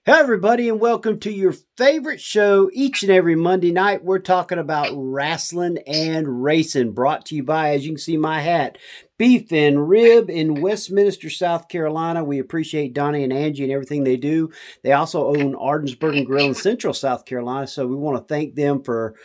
Hey, everybody, and welcome to your favorite show each and every Monday night. We're talking about Rasslin and Racin, brought to you by, as you can see, my hat, Beef and Rib in Westminster, South Carolina. We appreciate Donnie and Angie and everything they do. They also own Ardensburg and Grill in Central South Carolina, so we want to thank them for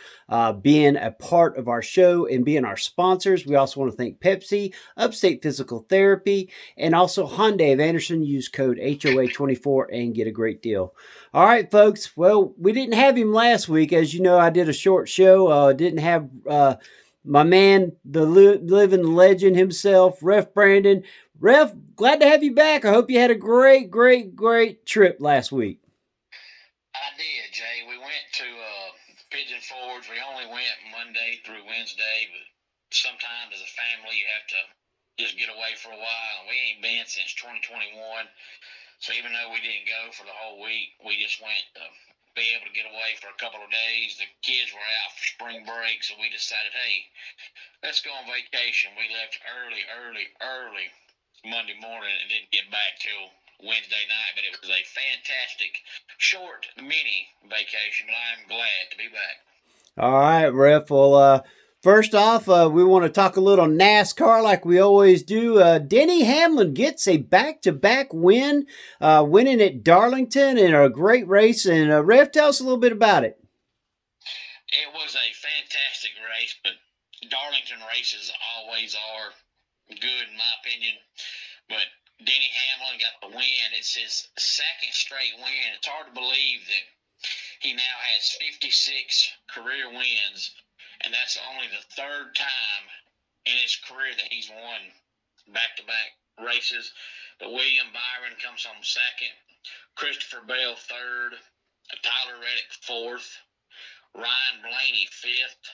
being a part of our show and being our sponsors. We also want to thank Pepsi, Upstate Physical Therapy, and also Hyundai of Anderson. Use code HOA24 and get a great deal. All right, folks. Well, we didn't have him last week. As you know, I did a short show. Didn't have my man, the living legend himself, Ref Brandon. Ref, glad to have you back. I hope you had a great trip last week. I did, Jay. We went to Pigeon Forge. We only went Monday through Wednesday, but sometimes as a family you have to just get away for a while. We ain't been since 2021, so even though we didn't go for the whole week, we just went to be able to get away for a couple of days. The kids were out for spring break, so we decided, hey, let's go on vacation. We left early Monday morning and didn't get back till Wednesday night, but it was a fantastic, short, mini vacation, but I'm glad to be back. All right, Ref. Well, first off, we want to talk a little NASCAR like we always do. Denny Hamlin gets a back-to-back win, winning at Darlington in a great race. And Ref, tell us a little bit about it. It was a fantastic race, but Darlington races always are good, in my opinion. But Denny Hamlin got the win. It's his second straight win. It's hard to believe that he now has 56 career wins, and that's only the third time in his career that he's won back-to-back races. But William Byron comes home second, Christopher Bell third, Tyler Reddick fourth, Ryan Blaney fifth,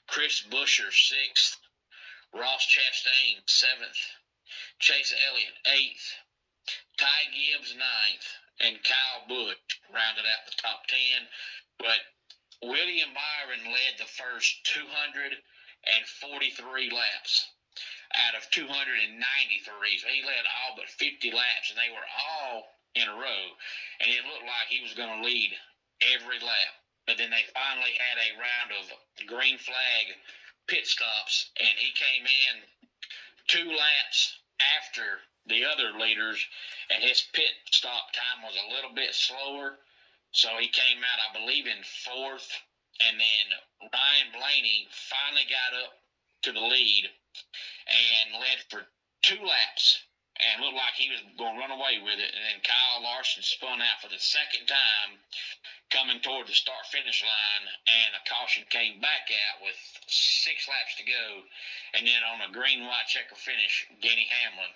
Chris Buescher sixth, Ross Chastain seventh, Chase Elliott eighth, Ty Gibbs ninth, and Kyle Busch rounded out the top 10. But William Byron led the first 243 laps out of 293. So he led all but 50 laps, and they were all in a row. And it looked like he was going to lead every lap. But then they finally had a round of green flag pit stops, and he came in 2 laps after the other leaders, and his pit stop time was a little bit slower. So he came out, I believe, in fourth, and then Ryan Blaney finally got up to the lead and led for 2 laps and looked like he was going to run away with it. And then Kyle Larson spun out for the second time coming toward the start-finish line, and a caution came back out with 6 laps to go. And then on a green-white checker finish, Denny Hamlin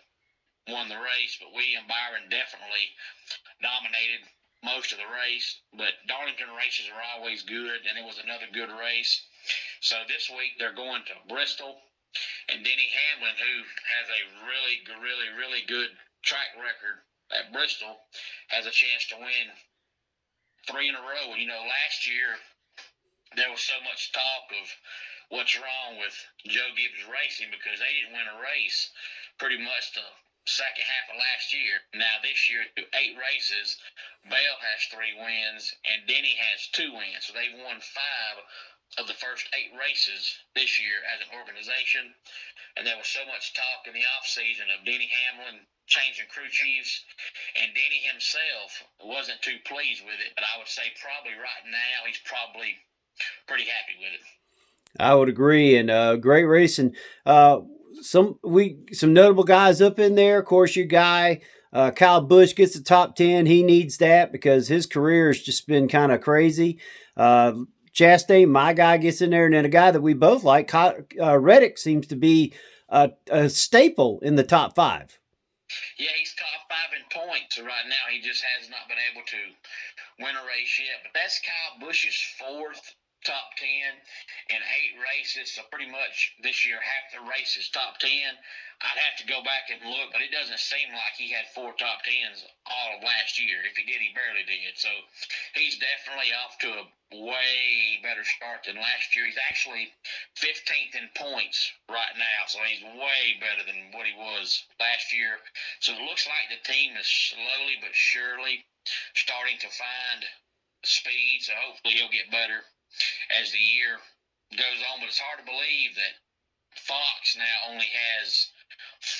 won the race, but William Byron definitely dominated most of the race. But Darlington races are always good, and it was another good race. So this week they're going to Bristol, and Denny Hamlin, who has a really good track record at Bristol, has a chance to win 3 in a row. You know, last year there was so much talk of what's wrong with Joe Gibbs Racing because they didn't win a race pretty much the second half of last year. Now this year, through 8 races, Bell has 3 wins and Denny has 2 wins. So they've won 5 of the first 8 races this year as an organization. And there was so much talk in the offseason of Denny Hamlin changing crew chiefs, and Denny himself wasn't too pleased with it. But I would say probably right now he's probably pretty happy with it. I would agree, and great race, and some notable guys up in there. Of course, your guy Kyle Busch gets the top 10. He needs that because his career has just been kind of crazy. Chastain, my guy, gets in there, and then a guy that we both like, Reddick, seems to be a staple in the top 5. Yeah, he's top 5 in points right now. He just has not been able to win a race yet. But that's Kyle Busch's 4th top 10 in 8 races. So pretty much this year, half the races top 10. I'd have to go back and look, but it doesn't seem like he had 4 top 10s all of last year. If he did, he barely did. So he's definitely off to a way better start than last year. He's actually 15th in points right now, so he's way better than what he was last year. So it looks like the team is slowly but surely starting to find speed, so hopefully he'll get better as the year goes on. But it's hard to believe that Fox now only has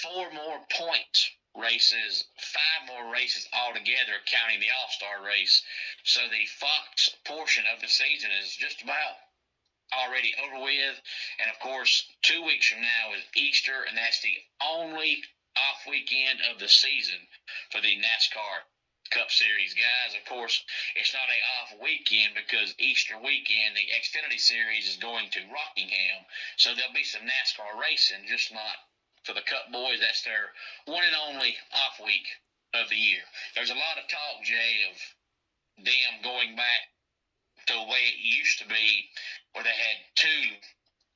4 more points races, 5 more races altogether, counting the All-Star race. So the Fox portion of the season is just about already over with. And of course, 2 weeks from now is Easter, and that's the only off weekend of the season for the NASCAR Cup Series guys. Of course, it's not a off weekend because Easter weekend, the Xfinity Series is going to Rockingham. So there'll be some NASCAR racing, just not for the Cup boys. That's their one and only off week of the year. There's a lot of talk, Jay, of them going back to the way it used to be, where they had 2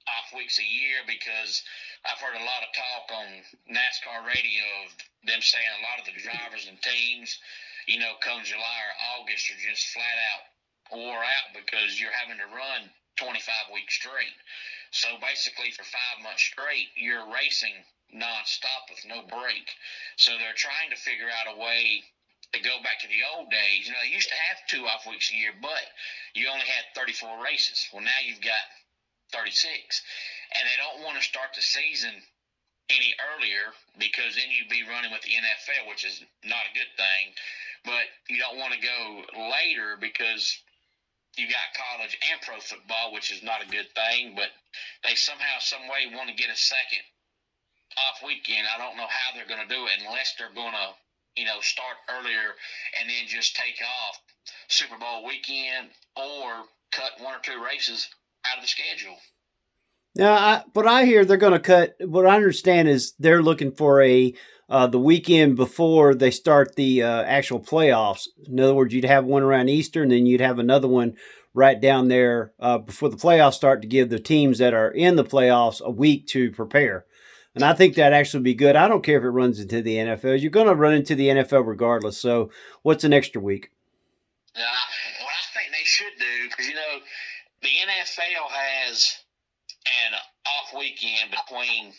off weeks a year, because I've heard a lot of talk on NASCAR radio of them saying a lot of the drivers and teams, come July or August, are just flat out wore out because you're having to run 25 weeks straight. So basically for 5 months straight, you're racing nonstop with no break. So they're trying to figure out a way to go back to the old days. They used to have 2 off weeks a year, but you only had 34 races. Well, now you've got 36. And they don't want to start the season any earlier because then you'd be running with the NFL, which is not a good thing. But you don't want to go later because you got college and pro football, which is not a good thing. But they somehow, some way want to get a second off weekend. I don't know how they're going to do it unless they're going to, start earlier and then just take off Super Bowl weekend or cut 1 or 2 races out of the schedule. Now, what I hear they're going to cut. What I understand is they're looking for the weekend before they start the actual playoffs. In other words, you'd have one around Easter, and then you'd have another one right down there before the playoffs start to give the teams that are in the playoffs a week to prepare. And I think that actually would be good. I don't care if it runs into the NFL. You're going to run into the NFL regardless. So what's an extra week? What I think they should do, because, the NFL has an off weekend between,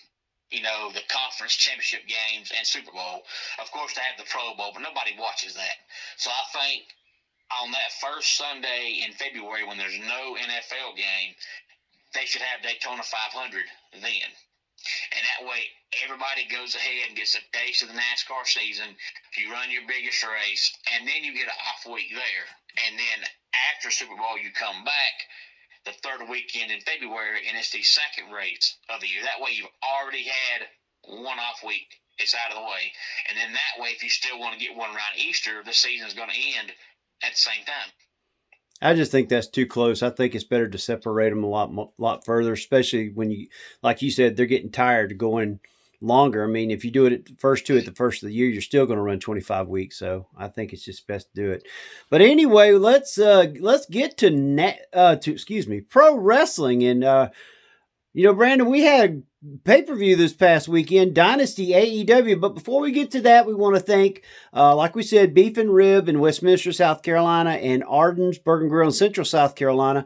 the conference championship games and Super Bowl. Of course, they have the Pro Bowl, but nobody watches that. So I think on that first Sunday in February when there's no NFL game, they should have Daytona 500 then. And that way, everybody goes ahead and gets a taste of the NASCAR season. You run your biggest race, and then you get an off week there. And then after Super Bowl, you come back the third weekend in February, and it's the second race of the year. That way, you've already had 1 off week. It's out of the way. And then that way, if you still want to get one around Easter, the season's going to end at the same time. I just think that's too close. I think it's better to separate them a lot further, especially when you, like you said, they're getting tired of going longer. I mean, if you do it at the first 2 at the first of the year, you're still going to run 25 weeks. So I think it's just best to do it. But anyway, let's get to pro wrestling. And Brandon, we had pay-per-view this past weekend, Dynasty AEW. But before we get to that, we want to thank, like we said, Beef and Rib in Westminster, South Carolina, and Arden's Burger Grill in Central South Carolina,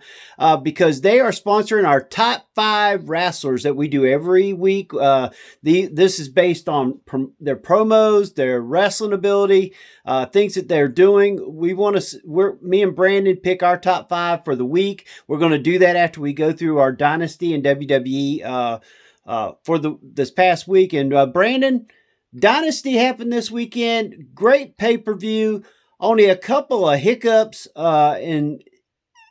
because they are sponsoring our top 5 wrestlers that we do every week. This is based on their promos, their wrestling ability, things that they're doing. Me and Brandon pick our top 5 for the week. We're going to do that after we go through our Dynasty and WWE for this past week. And Brandon, Dynasty happened this weekend. Great pay-per-view. Only a couple of hiccups. And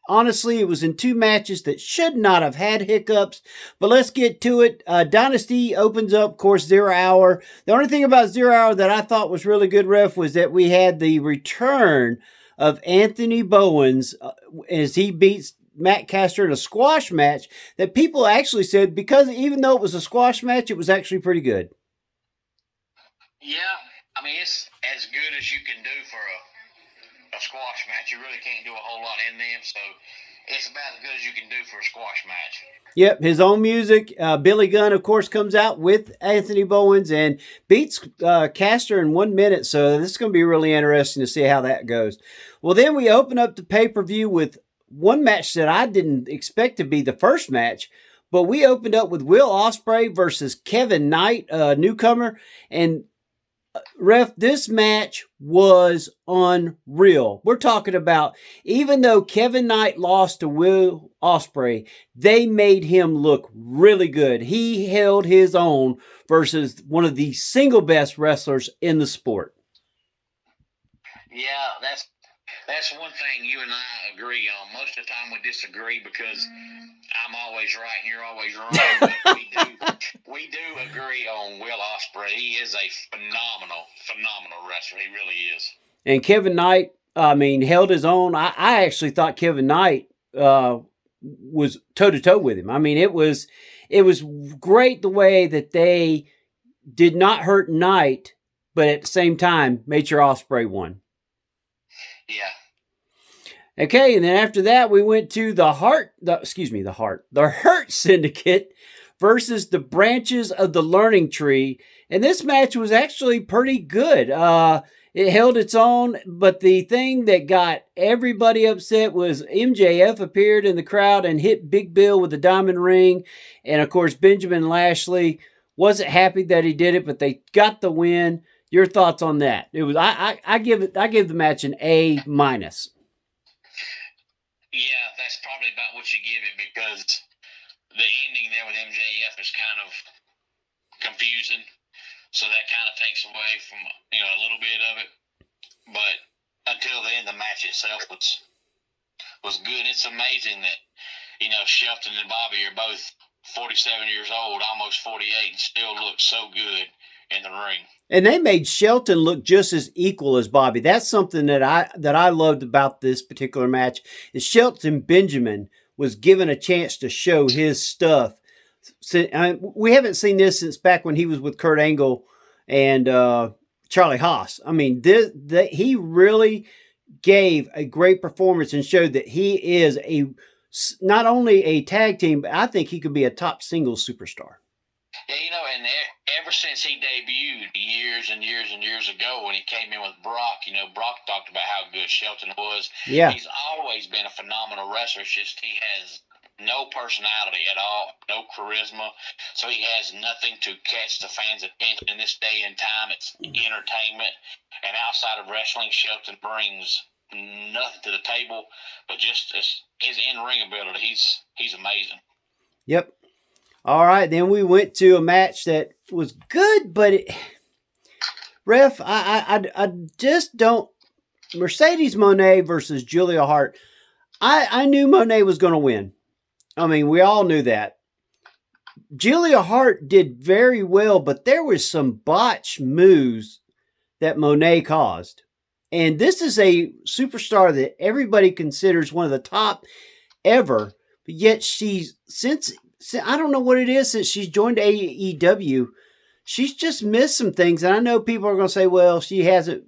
honestly, it was in 2 matches that should not have had hiccups. But let's get to it. Dynasty opens up, of course, 0 Hour. The only thing about 0 Hour that I thought was really good, Ref, was that we had the return of Anthony Bowens as he beats Matt Caster in a squash match that people actually said, because even though it was a squash match, it was actually pretty good. Yeah, I mean, it's as good as you can do for a squash match. You really can't do a whole lot in them, so it's about as good as you can do for a squash match. Yep, his own music. Billy Gunn, of course, comes out with Anthony Bowens and beats Caster in 1 minute, so this is going to be really interesting to see how that goes. Well, then we open up the pay-per-view with one match that I didn't expect to be the first match, but we opened up with Will Ospreay versus Kevin Knight, a newcomer. And Ref, this match was unreal. We're talking about, even though Kevin Knight lost to Will Ospreay, they made him look really good. He held his own versus one of the single best wrestlers in the sport. Yeah, that's one thing you and I agree on. Most of the time we disagree because I'm always right and you're always wrong. But we do agree on Will Ospreay. He is a phenomenal wrestler. He really is. And Kevin Knight, I mean, held his own. I actually thought Kevin Knight was toe to toe with him. I mean, it was great the way that they did not hurt Knight, but at the same time made sure Ospreay won. Yeah. Okay, and then after that, we went to the Hurt Syndicate versus the Branches of the Learning Tree, and this match was actually pretty good. It held its own, but the thing that got everybody upset was MJF appeared in the crowd and hit Big Bill with a diamond ring, and of course Benjamin Lashley wasn't happy that he did it, but they got the win. Your thoughts on that? It was I give the match an A-. Yeah, that's probably about what you give it because the ending there with MJF is kind of confusing. So that kind of takes away from, a little bit of it. But until then, the match itself was good. It's amazing that, Shelton and Bobby are both 47 years old, almost 48, and still look so good in the ring. And they made Shelton look just as equal as Bobby. That's something that I loved about this particular match. Is Shelton Benjamin was given a chance to show his stuff. We haven't seen this since back when he was with Kurt Angle and Charlie Haas. I mean, he really gave a great performance and showed that he is not only a tag team, but I think he could be a top singles superstar. Yeah, and ever since he debuted years and years and years ago when he came in with Brock, Brock talked about how good Shelton was. Yeah. He's always been a phenomenal wrestler. It's just he has no personality at all, no charisma, so he has nothing to catch the fans' attention in this day and time. It's entertainment, and outside of wrestling, Shelton brings nothing to the table, but just his in-ring ability. He's amazing. Yep. All right, then we went to a match that was good, but Ref, I just don't. Mercedes Moné versus Julia Hart. I knew Moné was going to win. I mean, we all knew that. Julia Hart did very well, but there was some botch moves that Moné caused. And this is a superstar that everybody considers one of the top ever, but yet I don't know what it is since she's joined AEW. She's just missed some things, and I know people are going to say, "Well, she hasn't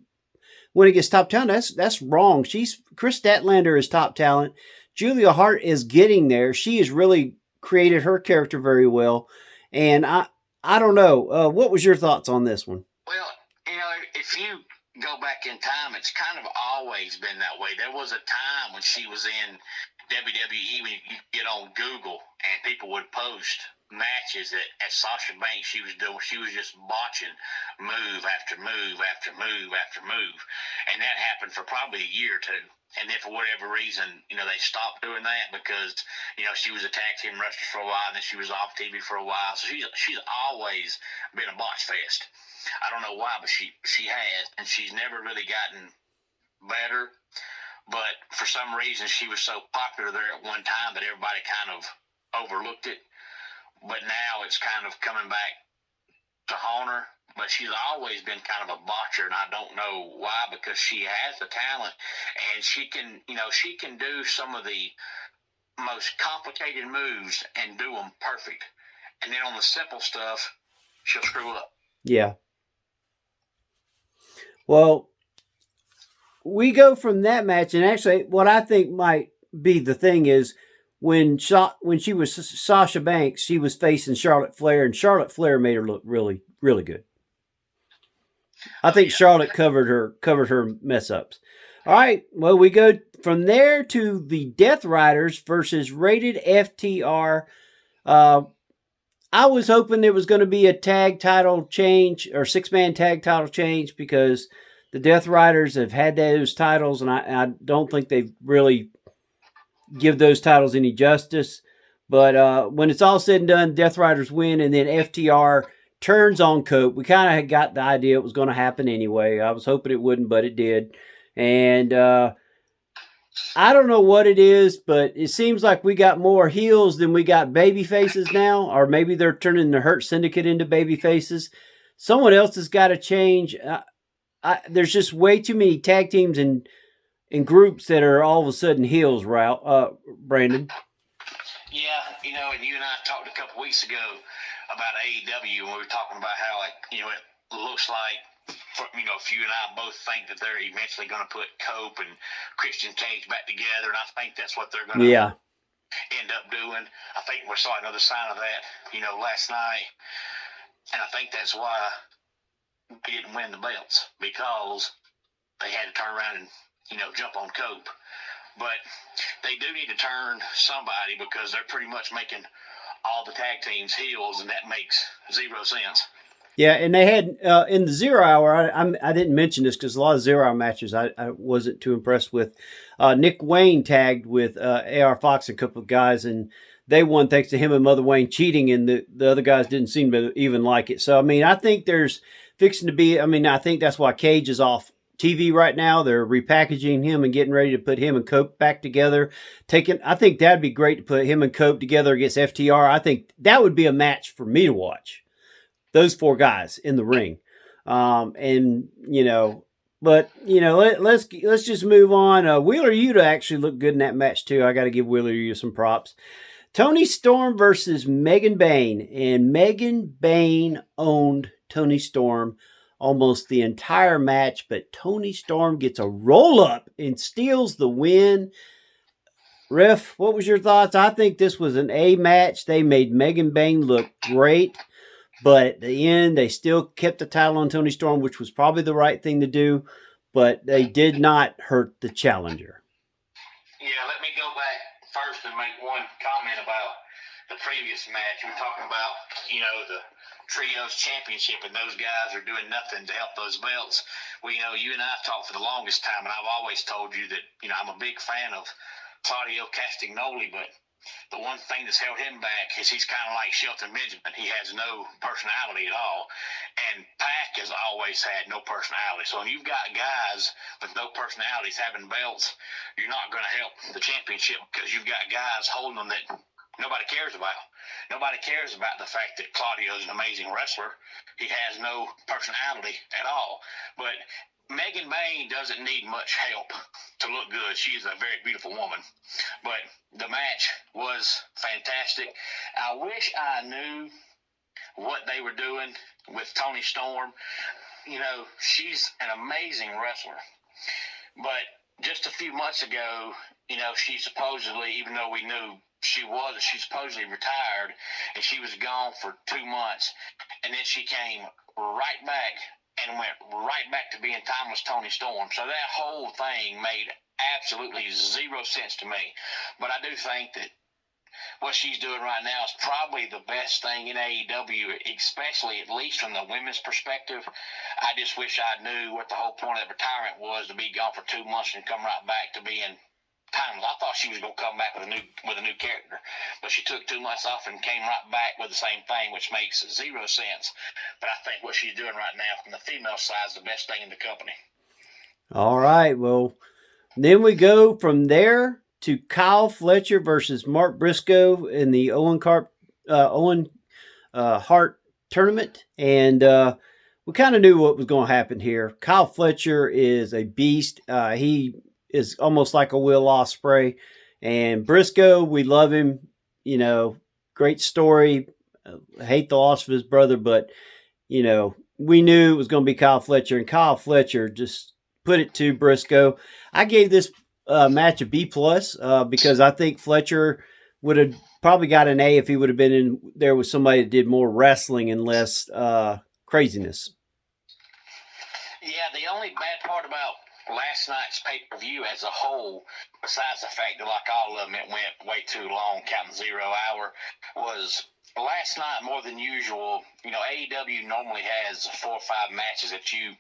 when it gets top talent." That's wrong. Chris Statlander is top talent. Julia Hart is getting there. She has really created her character very well, and I don't know. What was your thoughts on this one? Well, if you go back in time, it's kind of always been that way. There was a time when she was in WWE, when you get on Google and people would post matches at Sasha Banks she was doing. She was just botching move after move after move after move, and that happened for probably a year or two. And then for whatever reason, they stopped doing that because she was a tag team wrestler for a while, and then she was off TV for a while. So she's always been a botch fest. I don't know why, but she has, and she's never really gotten better. But for some reason, she was so popular there at one time that everybody kind of overlooked it. But now it's kind of coming back to haunt her. But she's always been kind of a botcher, and I don't know why, because she has the talent, and she can do some of the most complicated moves and do them perfect. And then on the simple stuff, she'll screw up. Yeah. Well, we go from that match, and actually what I think might be the thing is when she was Sasha Banks, she was facing Charlotte Flair, and Charlotte Flair made her look really, really good. I think Charlotte covered her mess ups. All right, well, we go from there to the Death Riders versus Rated FTR. I was hoping there was going to be a tag title change or 6-man tag title change because the Death Riders have had those titles, and I don't think they've really give those titles any justice. But when it's all said and done, Death Riders win, and then FTR turns on Cope. We kind of got the idea it was going to happen anyway. I was hoping it wouldn't, but it did. And I don't know what it is, but it seems like we got more heels than we got baby faces now, or maybe they're turning the Hurt Syndicate into baby faces. Someone else has got to change. There's just way too many tag teams and groups that are all of a sudden heels, Brandon. Yeah, and you and I talked a couple weeks ago about AEW, and we were talking about how, it looks like, if you and I both think that they're eventually going to put Cope and Christian Cage back together, and I think that's what they're going to end up doing. I think we saw another sign of that, last night, and I think that's why they didn't win the belts, because they had to turn around and, jump on Cope. But they do need to turn somebody, because they're pretty much making all the tag teams heels, and that makes zero sense. Yeah, and they had in the 0 Hour. I didn't mention this because a lot of 0 Hour matches I wasn't too impressed with. Nick Wayne tagged with AR Fox and a couple of guys, and they won thanks to him and Mother Wayne cheating, and the other guys didn't seem to even like it. So I think there's fixing to be. I think that's why Cage is off TV right now. They're repackaging him and getting ready to put him and Cope back together. I think that'd be great to put him and Cope together against FTR. I think that would be a match for me to watch. Those 4 guys in the ring, let's just move on. Wheeler Yuta actually looked good in that match too. I got to give Wheeler Yuta some props. Toni Storm versus Megan Bayne, and Megan Bayne owned Toni Storm almost the entire match, but Toni Storm gets a roll up and steals the win. Riff, what was your thoughts? I think this was an A match. They made Megan Bayne look great. But at the end, they still kept the title on Toni Storm, which was probably the right thing to do. But they did not hurt the challenger. Yeah, let me go back first and make one comment about the previous match. We're talking about, the Trios Championship, and those guys are doing nothing to help those belts. Well, you and I talked for the longest time, and I've always told you that, I'm a big fan of Claudio Castagnoli, but the one thing that's held him back is he's kind of like Shelton Benjamin. He has no personality at all. And Pac has always had no personality. So when you've got guys with no personalities having belts, you're not going to help the championship, because you've got guys holding them that nobody cares about. Nobody cares about the fact that Claudio is an amazing wrestler. He has no personality at all. But Megan Bayne doesn't need much help to look good. She's a very beautiful woman. But the match was fantastic. I wish I knew what they were doing with Toni Storm. She's an amazing wrestler. But just a few months ago, she supposedly, even though we knew she supposedly retired, and she was gone for 2 months. And then she came right back and went right back to being timeless Toni Storm. So that whole thing made absolutely zero sense to me. But I do think that what she's doing right now is probably the best thing in AEW, especially at least from the women's perspective. I just wish I knew what the whole point of retirement was, to be gone for 2 months and come right back to being timeless. I thought she was going to come back with a new character, but she took 2 months off and came right back with the same thing, which makes zero sense. But I think what she's doing right now from the female side is the best thing in the company. All right. Well, then we go from there to Kyle Fletcher versus Mark Briscoe in the Owen Hart tournament, and we kind of knew what was going to happen here. Kyle Fletcher is a beast. He is almost like a Will Ospreay, and Briscoe, we love him. Great story. Hate the loss of his brother, but we knew it was going to be Kyle Fletcher, and Kyle Fletcher just put it to Briscoe. I gave this match a B plus because I think Fletcher would have probably got an A if he would have been in there with somebody that did more wrestling and less craziness. Yeah, the only bad part about last night's pay-per-view as a whole, besides the fact that like all of them it went way too long, counting 0 hour, was last night, more than usual, AEW normally has 4 or 5 matches that you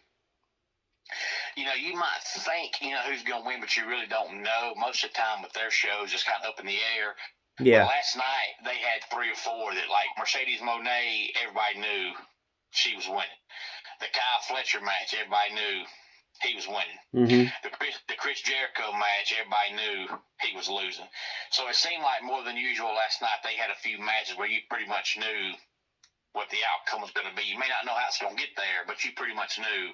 might think, who's going to win, but you really don't know. Most of the time with their shows, it's kind of up in the air. Yeah. But last night, they had 3 or 4 that, like Mercedes Moné, everybody knew she was winning. The Kyle Fletcher match, everybody knew he was winning. Mm-hmm. The Chris Jericho match, everybody knew he was losing. So it seemed like more than usual last night they had a few matches where you pretty much knew what the outcome was going to be. You may not know how it's going to get there, but you pretty much knew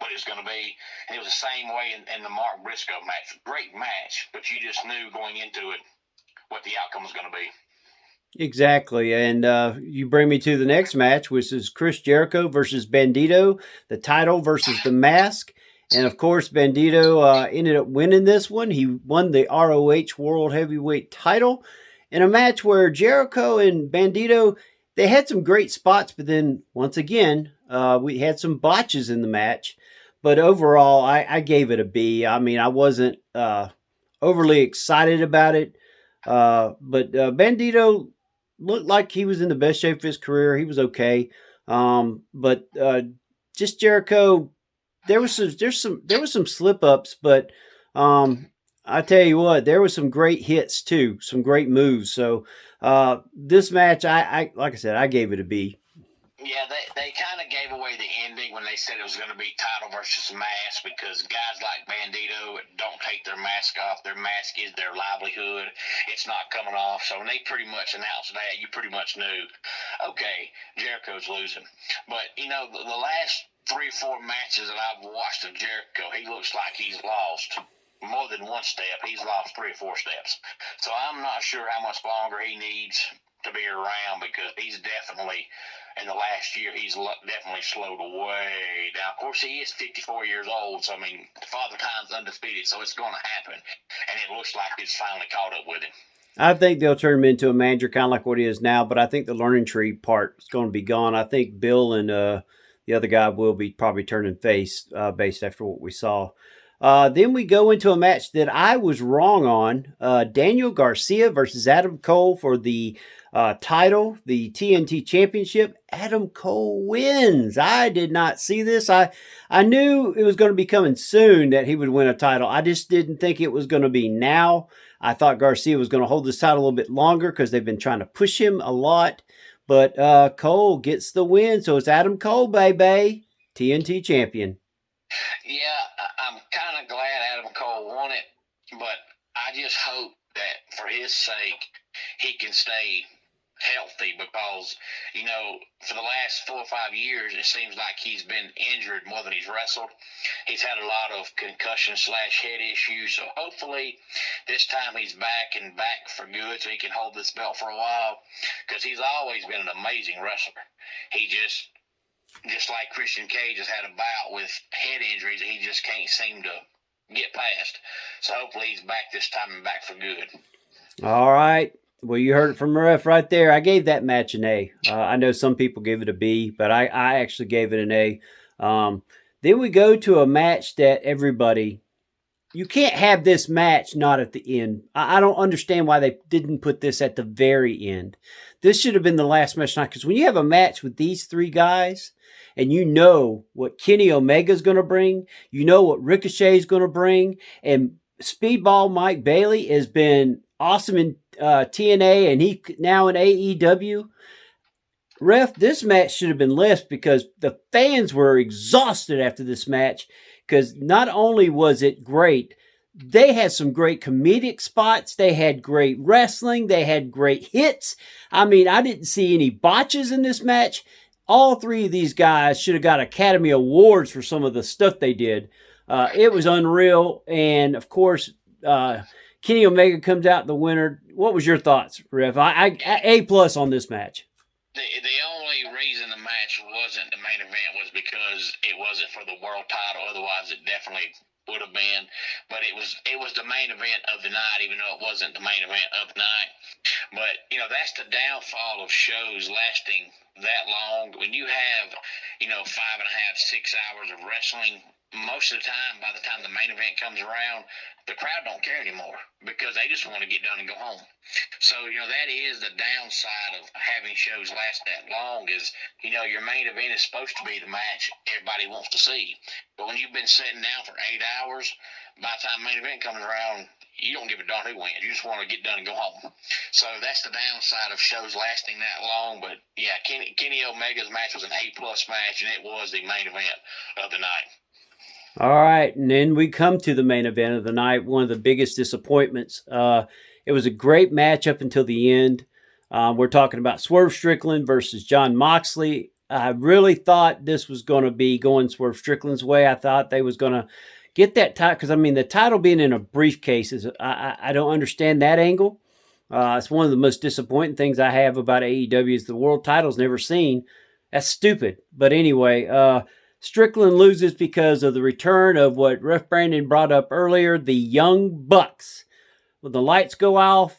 what it was going to be. And it was the same way in the Mark Briscoe match. Great match, but you just knew going into it what the outcome was going to be. Exactly. And you bring me to the next match, which is Chris Jericho versus Bandito, the title versus the mask. And of course, Bandito ended up winning this one. He won the ROH World Heavyweight title in a match where Jericho and Bandito, they had some great spots, but then once again, we had some botches in the match. But overall, I gave it a B. I mean, I wasn't overly excited about it. But Bandito looked like he was in the best shape of his career. He was okay. But just Jericho, there was some slip ups, but I tell you what, there was some great hits too, some great moves. So this match, I like I said, I gave it a B. Yeah, they kind of gave away the ending when they said it was going to be title versus mask, because guys like Bandito don't take their mask off. Their mask is their livelihood. It's not coming off. So when they pretty much announced that, you pretty much knew, okay, Jericho's losing. But, the last 3 or 4 matches that I've watched of Jericho, he looks like he's lost more than one step. He's lost 3 or 4 steps. So I'm not sure how much longer he needs to be around, because he's definitely, in the last year, he's definitely slowed way down. Of course, he is 54 years old, so, I mean, Father Time's undefeated, so it's going to happen. And it looks like it's finally caught up with him. I think they'll turn him into a manager, kind of like what he is now. But I think the learning tree part is going to be gone. I think Bill and the other guy will be probably turning face based after what we saw. Then we go into a match that I was wrong on. Daniel Garcia versus Adam Cole for the title, the TNT Championship. Adam Cole wins. I did not see this. I knew it was going to be coming soon that he would win a title. I just didn't think it was going to be now. I thought Garcia was going to hold this title a little bit longer because they've been trying to push him a lot. But Cole gets the win. So it's Adam Cole, baby, TNT champion. Yeah, I'm kind of glad Adam Cole won it, but I just hope that for his sake, he can stay healthy, because for the last 4 or 5 years it seems like he's been injured more than he's wrestled. He's had a lot of concussion / head issues, so hopefully this time he's back for good, so he can hold this belt for a while, because he's always been an amazing wrestler. He just like Christian Cage has had a bout with head injuries, he just can't seem to get past. So hopefully he's back this time and back for good. All right. Well, you heard it from the ref right there. I gave that match an A. I know some people give it a B, but I actually gave it an A. Then we go to a match that everybody, you can't have this match not at the end. I don't understand why they didn't put this at the very end. This should have been the last match tonight, because when you have a match with these 3 guys and you know what Kenny Omega is going to bring, you know what Ricochet is going to bring, and Speedball Mike Bailey has been awesome in TNA, and he now in AEW. Ref, this match should have been left, because the fans were exhausted after this match, because not only was it great, they had some great comedic spots, they had great wrestling, they had great hits. I mean, I didn't see any botches in this match. All 3 of these guys should have got Academy Awards for some of the stuff they did. It was unreal, and of course, Kenny Omega comes out the winner. What was your thoughts, Ref? I A plus on this match. The only reason the match wasn't the main event was because it wasn't for the world title. Otherwise, it definitely would have been. But it was the main event of the night, even though it wasn't the main event of the night. But that's the downfall of shows lasting that long. When you have 5.5, 6 hours of wrestling, most of the time, by the time the main event comes around, the crowd don't care anymore because they just want to get done and go home. So, that is the downside of having shows last that long is, your main event is supposed to be the match everybody wants to see. But when you've been sitting down for 8 hours, by the time main event comes around, you don't give a darn who wins. You just want to get done and go home. So that's the downside of shows lasting that long. But, yeah, Kenny Omega's match was an A-plus match, and it was the main event of the night. All right, and then we come to the main event of the night, one of the biggest disappointments. It was a great match up until the end. We're talking about Swerve Strickland versus Jon Moxley. I really thought this was going to be going Swerve Strickland's way. I thought they was going to get that title, because, the title being in a briefcase, I don't understand that angle. It's one of the most disappointing things I have about AEW is the world title's never seen. That's stupid. But anyway, Strickland loses because of the return of what Ref Brandon brought up earlier, the Young Bucks. When the lights go off,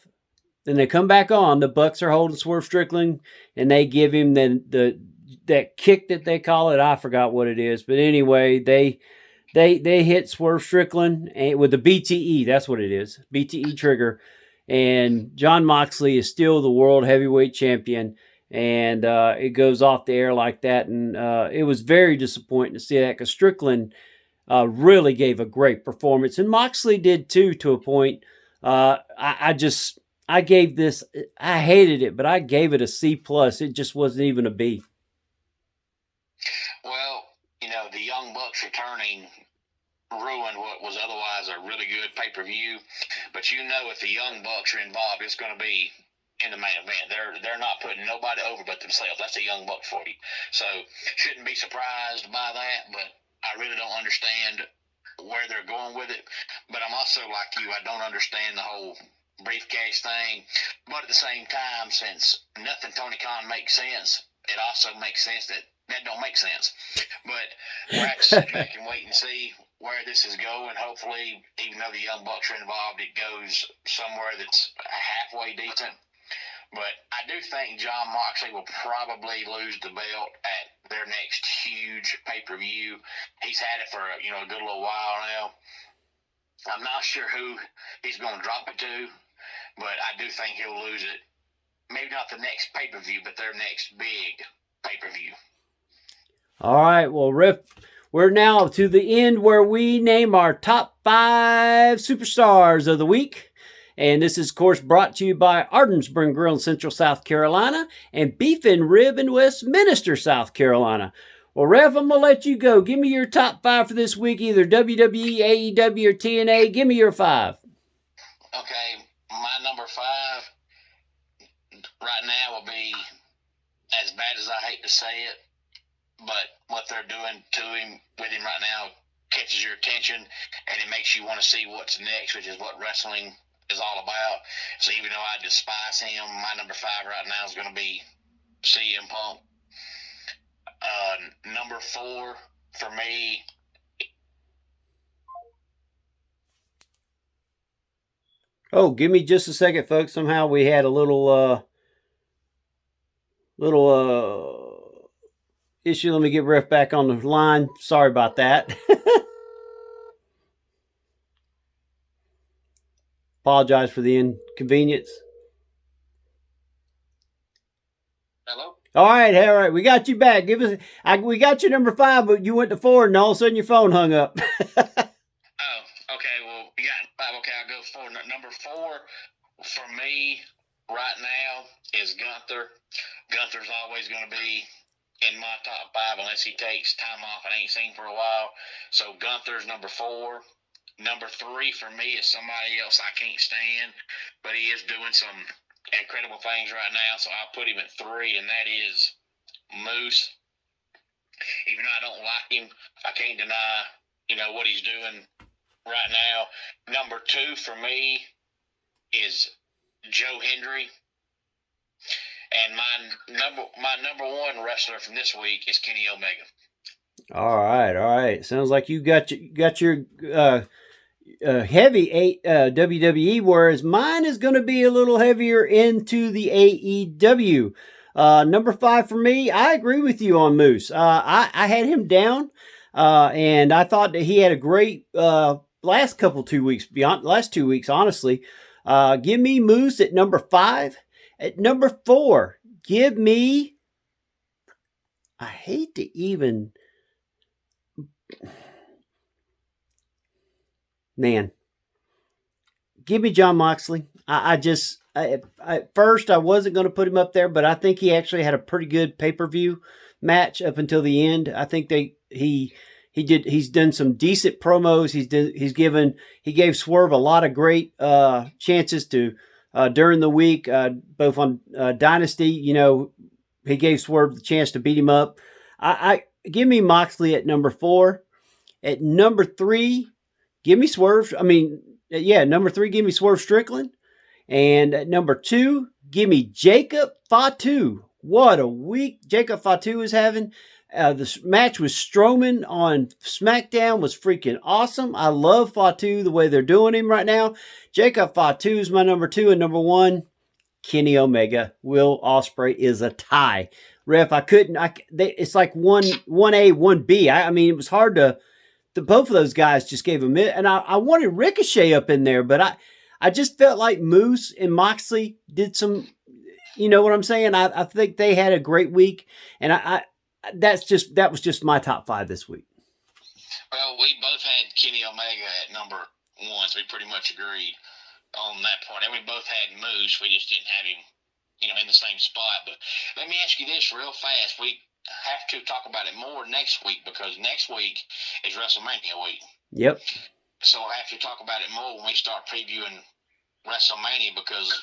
then they come back on. The Bucks are holding Swerve Strickland, and they give him that kick that they call it. I forgot what it is, but anyway, they hit Swerve Strickland with the BTE. That's what it is, BTE trigger. And Jon Moxley is still the world heavyweight champion. And it goes off the air like that. And it was very disappointing to see that because Strickland really gave a great performance. And Moxley did too, to a point. I gave this, I hated it, but I gave it a C+. It just wasn't even a B. Well, the Young Bucks returning ruined what was otherwise a really good pay-per-view. But if the Young Bucks are involved, it's going to be in the main event. They're not putting nobody over but themselves. That's the Young Bucks for you. So shouldn't be surprised by that, but I really don't understand where they're going with it. But I'm also like you, I don't understand the whole briefcase thing. But at the same time, since nothing Tony Khan makes sense, it also makes sense that don't make sense. But we'll have to sit back and wait and see where this is going. Hopefully, even though the Young Bucks are involved, it goes somewhere that's halfway decent. But I do think Jon Moxley will probably lose the belt at their next huge pay-per-view. He's had it for a good little while now. I'm not sure who he's going to drop it to, but I do think he'll lose it. Maybe not the next pay-per-view, but their next big pay-per-view. All right, well, Rip, we're now to the end where we name our top 5 superstars of the week. And this is, of course, brought to you by Ardensburg Grill in Central South Carolina and Beef and Rib in Westminster, South Carolina. Well, Rev, I'm going to let you go. Give me your top 5 for this week, either WWE, AEW, or TNA. Give me your 5. Okay, my number 5 right now will be, as bad as I hate to say it, but what they're doing with him right now catches your attention, and it makes you want to see what's next, which is what wrestling is all about. So even though I despise him, my number 5 right now is going to be CM Punk. Number 4 for me. Oh, give me just a second, folks. Somehow we had a little issue. Let me get Ref back on the line. Sorry about that. Apologize for the inconvenience. Hello? All right. We got you back. We got you number 5, but you went to 4, and all of a sudden your phone hung up. Oh, okay. Well, we got 5. Okay, I'll go 4. Number 4 for me right now is Gunther. Gunther's always going to be in my top 5 unless he takes time off I ain't seen for a while. So Gunther's number 4. Number 3 for me is somebody else I can't stand, but he is doing some incredible things right now, so I'll put him at 3, and that is Moose. Even though I don't like him, I can't deny, what he's doing right now. Number 2 for me is Joe Hendry. And my number 1 wrestler from this week is Kenny Omega. All right. Sounds like you got your heavy WWE, whereas mine is going to be a little heavier into the AEW. Number 5 for me, I agree with you on Moose. I had him down, and I thought that he had a great last couple 2 weeks, beyond last 2 weeks, honestly. Give me Moose at number 5. At number 4, give me. I hate to even. Man, give me John Moxley. At first I wasn't going to put him up there, but I think he actually had a pretty good pay per view match up until the end. I think he's done some decent promos. He gave Swerve a lot of great chances to during the week, both on Dynasty. He gave Swerve the chance to beat him up. I give me Moxley at number 4. At number 3, give me Swerve. Number 3, give me Swerve Strickland. And at number 2, give me Jacob Fatu. What a week Jacob Fatu is having. The match with Strowman on SmackDown was freaking awesome. I love Fatu, the way they're doing him right now. Jacob Fatu is my number 2, and number 1, Kenny Omega. Will Ospreay is a tie. Ref, it's like 1A, 1B. I mean, it was hard to both of those guys just gave a minute. And I wanted Ricochet up in there, but I just felt like Moose and Moxley did some, you know what I'm saying? I think they had a great week, and that was just my top 5 this week. Well, we both had Kenny Omega at number 1, so we pretty much agreed on that part. And we both had Moose. We just didn't have him, in the same spot. But let me ask you this real fast. We have to talk about it more next week, because next week is WrestleMania week. Yep. So I have to talk about it more when we start previewing WrestleMania, because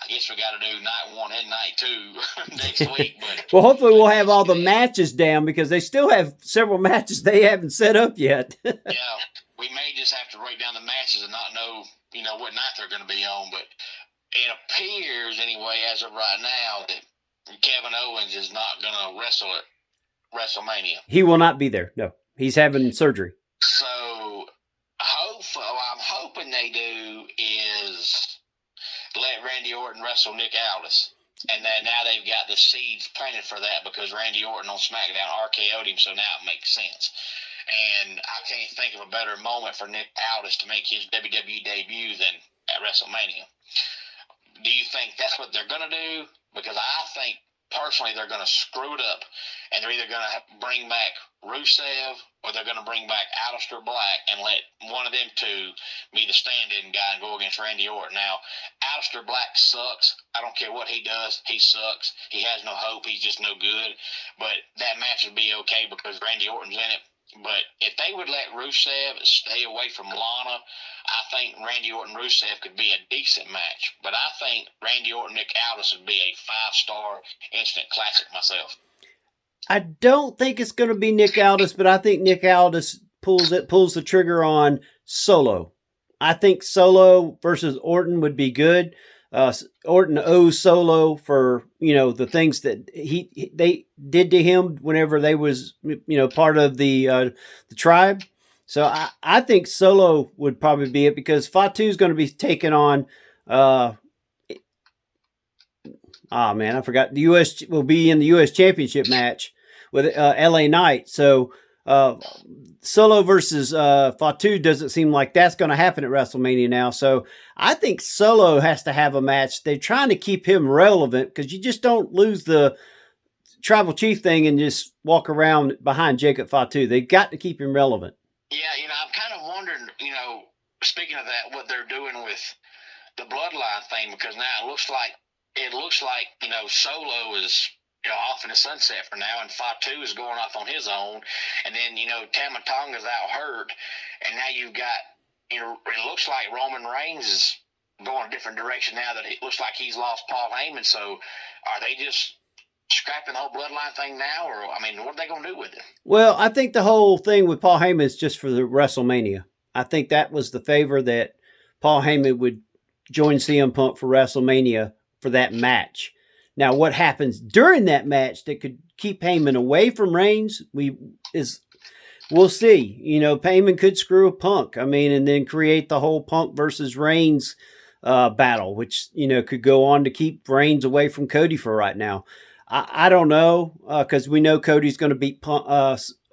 I guess we got to do night 1 and night 2 next week. But well, hopefully we'll have all the matches down, because they still have several matches they haven't set up yet. Yeah, we may just have to write down the matches and not know, what night they're going to be on. But it appears, anyway, as of right now, that Kevin Owens is not going to wrestle at WrestleMania. He will not be there. No, he's having surgery. So, I'm hoping they do is let Randy Orton wrestle Nick Aldis. And then now they've got the seeds planted for that, because Randy Orton on SmackDown RKO'd him, so now it makes sense. And I can't think of a better moment for Nick Aldis to make his WWE debut than at WrestleMania. Do you think that's what they're going to do? Because I think, personally, they're going to screw it up, and they're either going to bring back Rusev, or they're going to bring back Aleister Black and let one of them two be the stand-in guy and go against Randy Orton. Now, Aleister Black sucks. I don't care what he does. He sucks. He has no hope. He's just no good. But that match would be okay because Randy Orton's in it. But if they would let Rusev stay away from Lana, I think Randy Orton-Rusev could be a decent match. But I think Randy Orton-Nick Aldis would be a 5-star instant classic myself. I don't think it's going to be Nick Aldis, but I think Nick Aldis pulls the trigger on Solo. I think Solo versus Orton would be good. Orton owes Solo for, the things that they did to him whenever they was, part of the tribe. So I think Solo would probably be it, because Fatu is going to be taking on, I forgot, the U.S. will be in the U.S. Championship match with LA Knight. So Solo versus Fatu doesn't seem like that's going to happen at WrestleMania now. So I think Solo has to have a match. They're trying to keep him relevant, because you just don't lose the tribal chief thing and just walk around behind Jacob Fatu. They got to keep him relevant. Yeah, I'm kind of wondering, speaking of that, what they're doing with the bloodline thing, because now it looks like Solo is off in the sunset for now, and Fatu is going off on his own, and then Tama Tonga's out hurt, and now you've got it looks like Roman Reigns is going a different direction now that it looks like he's lost Paul Heyman. So are they just scrapping the whole bloodline thing now, or what are they going to do with it? Well, I think the whole thing with Paul Heyman is just for the WrestleMania. I think that was the favor that Paul Heyman would join CM Punk for WrestleMania for that match. Now, what happens during that match that could keep Heyman away from Reigns, we'll see. Heyman could screw a Punk. And then create the whole Punk versus Reigns battle, which could go on to keep Reigns away from Cody for right now. I don't know, because we know Cody's going to beat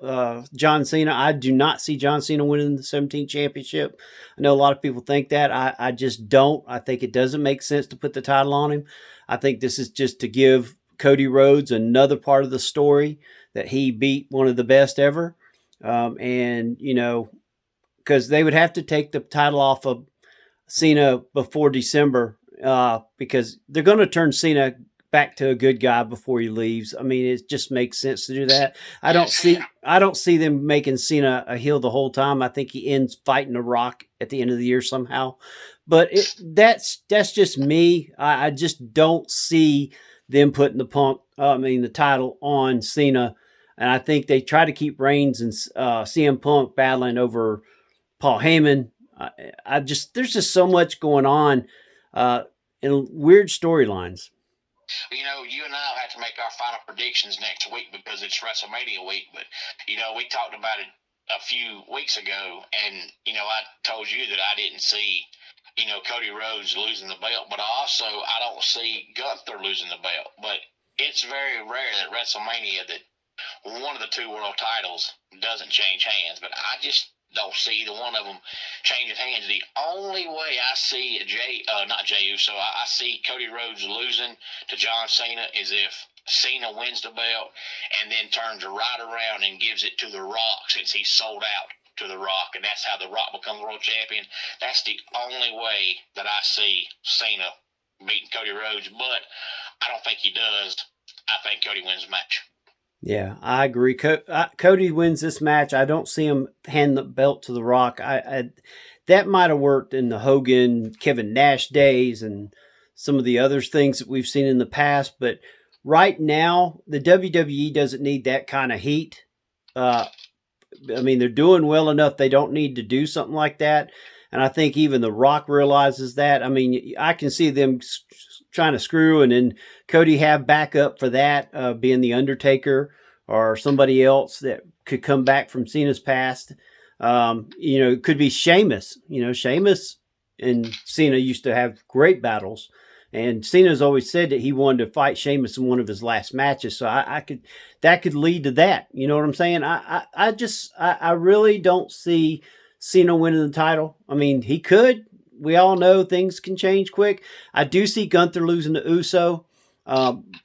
John Cena. I do not see John Cena winning the 17th championship. I know a lot of people think that. I just don't. I think it doesn't make sense to put the title on him. I think this is just to give Cody Rhodes another part of the story that he beat one of the best ever. And, you know, because they would have to take the title off of Cena before December because they're going to turn Cena back to a good guy before he leaves. I mean, it just makes sense to do that. I don't see them making Cena a heel the whole time. I think he ends fighting The Rock at the end of the year somehow. But that's just me. I just don't see them putting the title on Cena. And I think they try to keep Reigns and CM Punk battling over Paul Heyman. There's just so much going on in weird storylines. You know, you and I will have to make our final predictions next week because it's WrestleMania week. But, you know, we talked about it a few weeks ago, and, you know, I told you that I didn't see, you know, Cody Rhodes losing the belt, but I don't see Gunther losing the belt. But it's very rare that WrestleMania that one of the two world titles doesn't change hands. But I just don't see either one of them changing hands. The only way I see not Jey Uso, I see Cody Rhodes losing to John Cena is if Cena wins the belt and then turns right around and gives it to The Rock since he's sold out to The Rock, and that's how The Rock becomes world champion. That's the only way that I see Cena beating Cody Rhodes, but I don't think he does. I think Cody wins the match. Yeah, I agree. Cody wins this match. I don't see him hand the belt to The Rock. That might have worked in the Hogan, Kevin Nash days and some of the other things that we've seen in the past. But right now, the WWE doesn't need that kind of heat. I mean, they're doing well enough. They don't need to do something like that. And I think even The Rock realizes that. I mean, I can see them trying to screw and then Cody have backup for that, being The Undertaker or somebody else that could come back from Cena's past. You know, it could be Sheamus. You know, Sheamus and Cena used to have great battles. And Cena's always said that he wanted to fight Sheamus in one of his last matches. So that could lead to that. You know what I'm saying? I really don't see Cena winning the title. I mean, he could. We all know things can change quick. I do see Gunther losing to Uso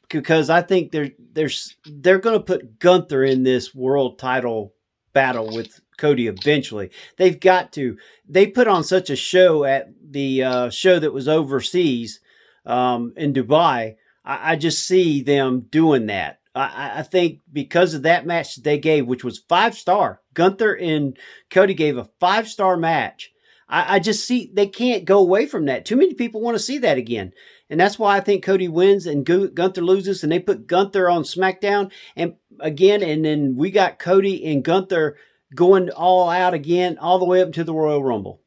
because I think they're going to put Gunther in this world title battle with Cody eventually. They've got to. They put on such a show at the show that was overseas in Dubai. I just see them doing that. I think because of that match that they gave, which was 5-star, Gunther and Cody gave a 5-star match. I just see they can't go away from that. Too many people want to see that again. And that's why I think Cody wins and Gunther loses, and they put Gunther on SmackDown and then we got Cody and Gunther going all out again, all the way up to the Royal Rumble.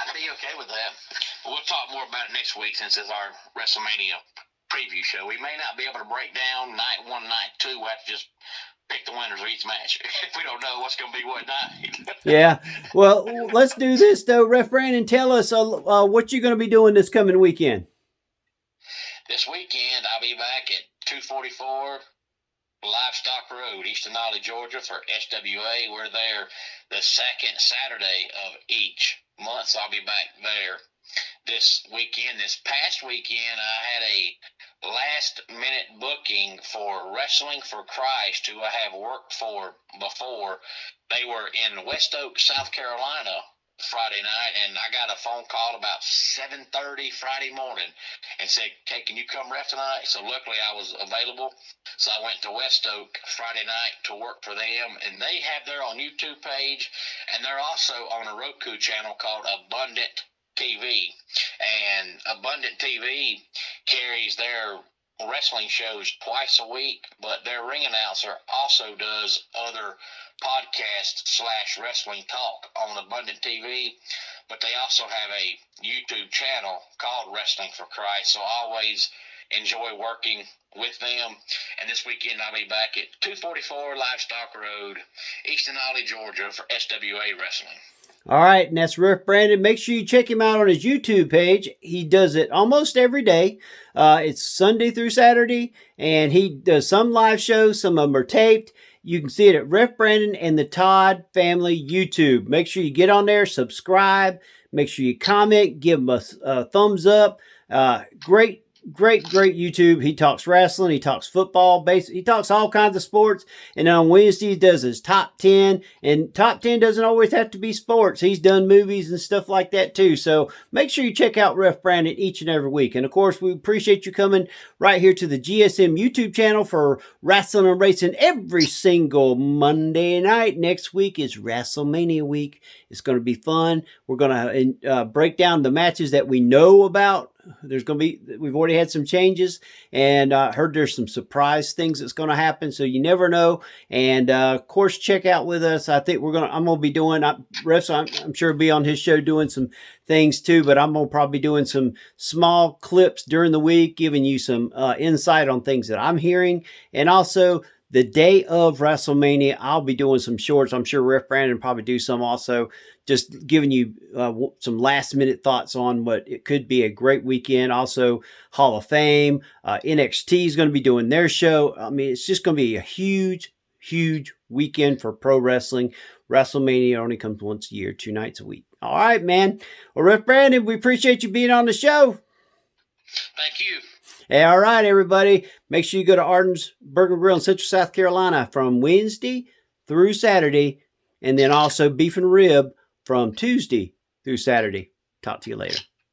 I'd be okay with that. We'll talk more about it next week since it's our WrestleMania preview show. We may not be able to break down night 1, night 2. We'll have to just pick the winners of each match if we don't know what's going to be what night. Yeah. Well, let's do this, though. Ref Brandon, tell us what you're going to be doing this coming weekend. This weekend, I'll be back at 244 Livestock Road, East Denali, Georgia for SWA. We're there the second Saturday of each month, so I'll be back there this weekend. This past weekend, I had a last-minute booking for Wrestling for Christ, who I have worked for before. They were in West Oak, South Carolina Friday night, and I got a phone call about 7:30 Friday morning and said, "Hey, can you come ref tonight?" So luckily I was available. So I went to West Oak Friday night to work for them, and they have their own YouTube page, and they're also on a Roku channel called Abundant TV. And Abundant TV carries their wrestling shows twice a week, but their ring announcer also does other podcast / wrestling talk on Abundant TV, but they also have a YouTube channel called Wrestling for Christ, so I always enjoy working with them. And this weekend I'll be back at 244 Livestock Road, East Denali, Georgia for SWA Wrestling. All right, and that's Ref Brandon. Make sure you check him out on his YouTube page. He does it almost every day. It's Sunday through Saturday, and he does some live shows. Some of them are taped. You can see it at Ref Brandon and the Todd Family YouTube. Make sure you get on there, subscribe, make sure you comment, give him a thumbs up. Great YouTube. He talks wrestling, he talks football, he talks all kinds of sports. And on Wednesday, he does his top 10. And top 10 doesn't always have to be sports. He's done movies and stuff like that too. So make sure you check out Ref Brandon each and every week. And of course, we appreciate you coming right here to the GSM YouTube channel for Rasslin and Racin every single Monday night. Next week is WrestleMania week. It's going to be fun. We're going to break down the matches that we know about. We've already had some changes, and heard there's some surprise things that's going to happen, so you never know. And of course, check out with us. I'm going to be doing, Refs, I'm sure be on his show doing some things too, but I'm going to probably be doing some small clips during the week, giving you some insight on things that I'm hearing. And also, the day of WrestleMania, I'll be doing some shorts. I'm sure Ref Brandon will probably do some also, just giving you some last-minute thoughts on what it could be a great weekend. Also, Hall of Fame. NXT is going to be doing their show. I mean, it's just going to be a huge, huge weekend for pro wrestling. WrestleMania only comes once a year, 2 nights a week. All right, man. Well, Ref Brandon, we appreciate you being on the show. Thank you. Hey, all right, everybody. Make sure you go to Arden's Burger Grill in Central South Carolina from Wednesday through Saturday, and then also beef and rib from Tuesday through Saturday. Talk to you later.